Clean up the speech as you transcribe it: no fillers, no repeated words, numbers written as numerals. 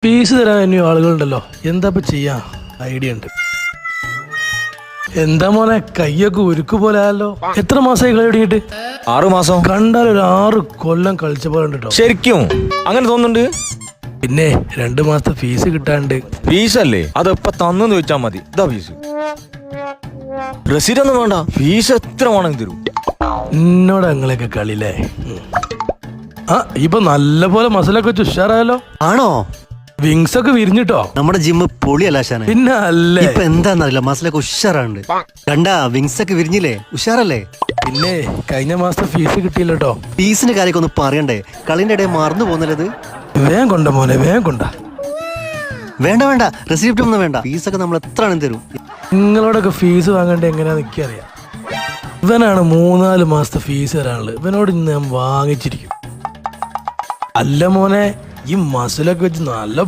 Fees തരാൻ ഇനിയും ആളുകളുണ്ടല്ലോ. എന്താ ചെയ്യാ? ഐഡിയ ഉണ്ട്. എന്താ മോനെ, കയ്യൊക്കെ ഉരുക്ക് പോലെ ആയല്ലോ. എത്ര മാസമായി കളി തുടങ്ങിയിട്ട്? 6 മാസം. കണ്ടാൽ ഒരു 6 കൊല്ലം കളിച്ച പോലെ ഉണ്ട് കേട്ടോ. ശരിക്കും അങ്ങനെ തോന്നുന്നുണ്ട്. പിന്നെ 2 മാസത്തെ ഫീസ് കിട്ടാണ്ട്. ഫീസ് അല്ലേ, അതെപ്പ തന്നു ചോദിച്ചാ മതി. ഇതാ ഫീസ്. റെസീറ്റ് ഒന്നും വേണ്ട, ഫീസ് എത്ര വേണമെങ്കിൽ തരും. എന്നോട് ഞങ്ങളൊക്കെ കളിയില്ലേ. ഇപ്പൊ നല്ല പോലെ മസിലൊക്കെ വെച്ച് ഉഷാറായല്ലോ. ആണോ? വിങ്സ് ഒക്കെ വിരിഞ്ഞിട്ടോ. നമ്മുടെ ജിമ്മ് പൊളിയല്ല ശാനെ. പിന്നെ അല്ലേ, ഇപ്പൊ എന്താന്നറിയില്ല, മസിലൊക്കെ ഉഷാറുണ്ട്. കണ്ടാ വിങ്സ് ഒക്കെ വിരിഞ്ഞില്ലേ, ഉഷാറല്ലേ. പിന്നെ കഴിഞ്ഞ മാസത്തെ ഫീസ് കിട്ടിയില്ല കേട്ടോ. ഫീസിന്റെ കാര്യമൊക്കെ ഒന്ന് പറയണ്ടേ, കളിന്റെ ഇടയിൽ മറന്നു പോകുന്നത്. വേഗം കൊണ്ട മോനെ, വേഗം കൊണ്ട. വേണ്ട വേണ്ട, റെസിപ്റ്റ് ഒന്നും വേണ്ട, ഫീസൊക്കെ നമ്മൾ എത്ര ആണെന്ന് തരും. നിങ്ങളോടൊക്കെ ഫീസ് വാങ്ങേണ്ട എങ്ങനെയാന്ന് എനിക്കറിയാം. ഇവനാണ് 3-4 മാസത്തെ ഫീസ് തരാനുള്ളത്. ഇവനോട് ഇന്ന് ഞാൻ വാങ്ങിച്ചിരിക്കും. അല്ല മോനെ, ഈ മസിലൊക്കെ വെച്ച് നല്ല